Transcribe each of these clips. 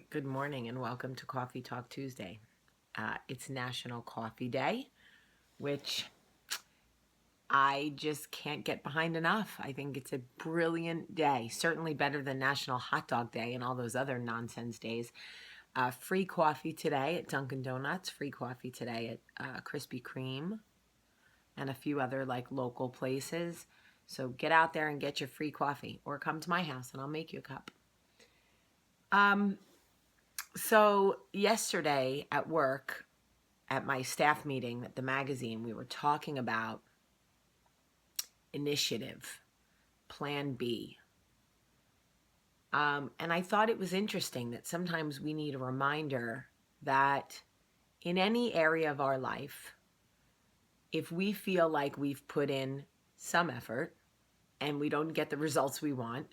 Good morning and welcome to Coffee Talk Tuesday. It's National Coffee Day, which I just can't get behind enough. I think it's a brilliant day, certainly better than National Hot Dog Day and all those other nonsense days. Free coffee today at Dunkin' Donuts, free coffee today at Krispy Kreme, and a few other like local places. So get out there and get your free coffee or come to my house and I'll make you a cup. So yesterday at work, at my staff meeting at the magazine, we were talking about initiative, Plan B. And I thought it was interesting that sometimes we need a reminder that in any area of our life, if we feel like we've put in some effort and we don't get the results we want,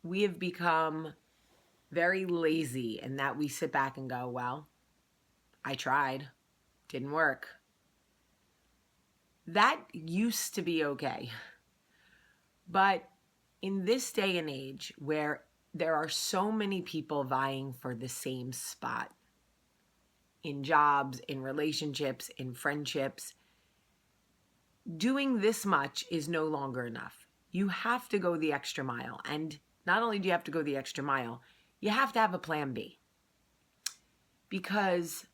we have become very lazy in that we sit back and go, well, I tried, didn't work. That used to be okay. But in this day and age where there are so many people vying for the same spot in jobs, in relationships, in friendships, doing this much is no longer enough. You have to go the extra mile. And not only do you have to go the extra mile, you have to have a plan B. Because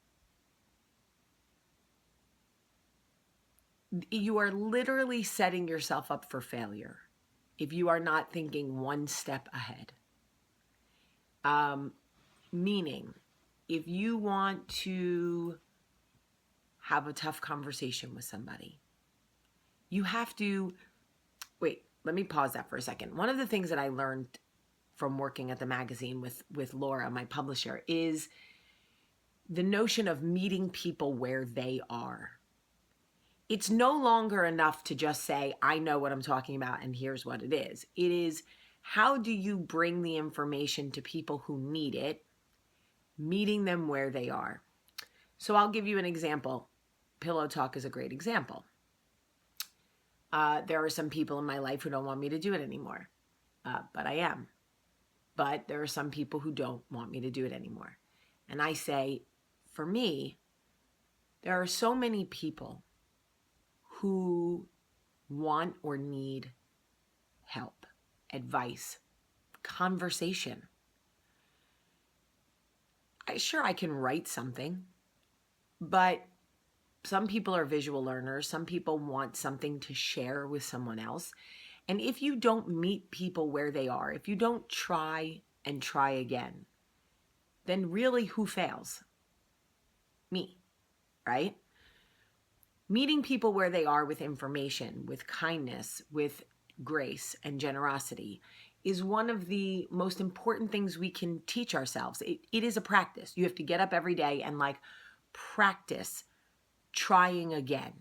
you are literally setting yourself up for failure if you are not thinking one step ahead. Meaning, if you want to have a tough conversation with somebody, you have to, wait, let me pause that for a second. One of the things that I learned from working at the magazine with Laura, my publisher, is the notion of meeting people where they are. It's no longer enough to just say, I know what I'm talking about and here's what it is. It is, how do you bring the information to people who need it, meeting them where they are? So I'll give you an example. Pillow Talk is a great example. There are some people in my life who don't want me to do it anymore, but I am. But there are some people who don't want me to do it anymore. And I say, for me, there are so many people who want or need help, advice, conversation. Sure, I can write something, but some people are visual learners. Some people want something to share with someone else. And if you don't meet people where they are, if you don't try and try again, then really who fails? Me, right? Meeting people where they are with information, with kindness, with grace and generosity is one of the most important things we can teach ourselves. It is a practice. You have to get up every day and practice trying again,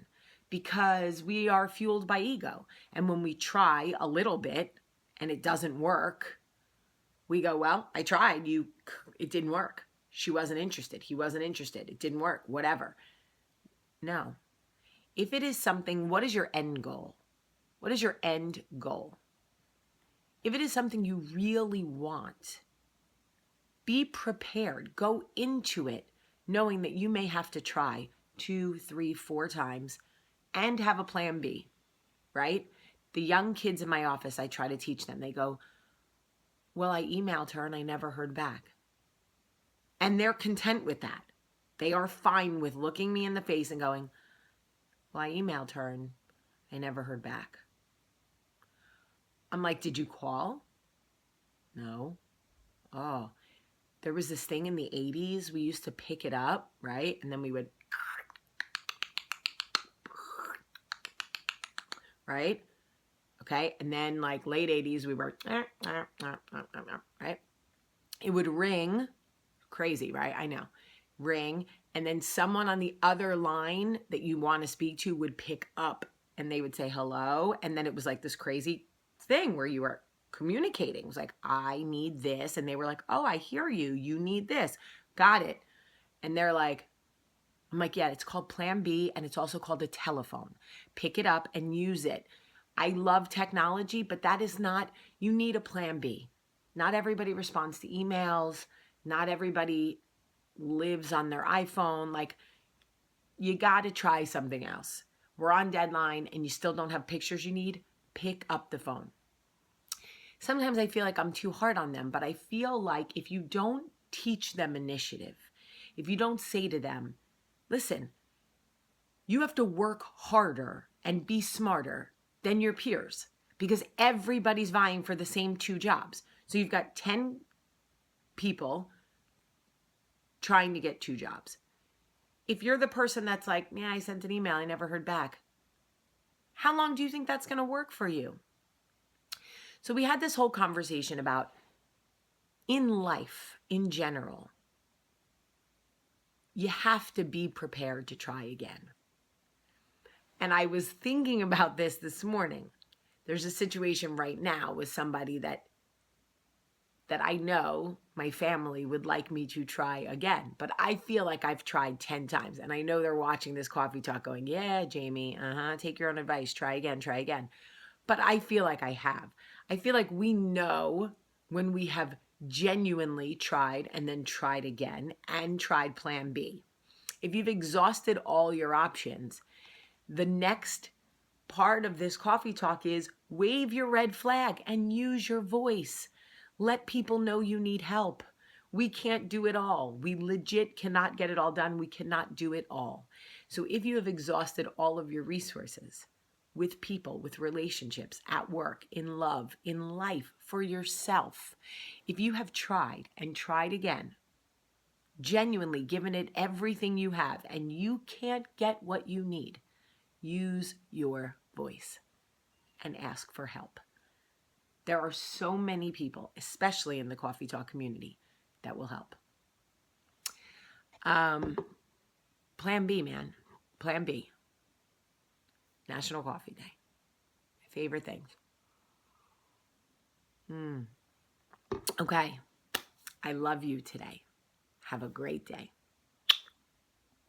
because we are fueled by ego. And when we try a little bit and it doesn't work, we go, well, I tried, it didn't work. She wasn't interested. He wasn't interested. It didn't work, whatever. No. If it is something, what is your end goal? What is your end goal? If it is something you really want, be prepared. Go into it knowing that you may have to try 2, 3, 4 times and have a plan B, right? The young kids in my office, I try to teach them. They go, well, I emailed her and I never heard back. And they're content with that. They are fine with looking me in the face and going, well, I emailed her and I never heard back. I'm like, did you call? No. Oh, there was this thing in the 80s. We used to pick it up, right? And then we would, right? Okay. And then late 80s, we were, right? It would ring. Crazy, right? I know. Ring. And then someone on the other line that you want to speak to would pick up and they would say hello. And then it was this crazy thing where you were communicating. It was like, I need this. And they were like, oh, I hear you. You need this. Got it. And they're like, I'm like, yeah, it's called Plan B and it's also called a telephone. Pick it up and use it. I love technology, but that is not, you need a Plan B. Not everybody responds to emails. Not everybody lives on their iPhone. Like, you got to try something else. We're on deadline and you still don't have pictures you need. Pick up the phone. Sometimes I feel like I'm too hard on them, but I feel like if you don't teach them initiative, if you don't say to them, listen, you have to work harder and be smarter than your peers because everybody's vying for the same 2 jobs. So you've got 10 people trying to get 2 jobs. If you're the person that's like, yeah, I sent an email, I never heard back, how long do you think that's going to work for you? So we had this whole conversation about in life, in general, you have to be prepared to try again. And I was thinking about this morning. There's a situation right now with somebody that I know my family would like me to try again. But I feel like I've tried 10 times. And I know they're watching this coffee talk going, yeah, Jaime, take your own advice. Try again, try again. But I feel like I have. I feel like we know when we have genuinely tried and then tried again and tried plan B. If you've exhausted all your options, the next part of this coffee talk is wave your red flag and use your voice. Let people know you need help. We can't do it all. We legit cannot get it all done. We cannot do it all. So if you have exhausted all of your resources with people, with relationships, at work, in love, in life, for yourself, if you have tried and tried again, genuinely given it everything you have, and you can't get what you need, use your voice and ask for help. There are so many people, especially in the Coffee Talk community, that will help. Plan B, man. Plan B. National Coffee Day. My favorite things. Okay. I love you today. Have a great day.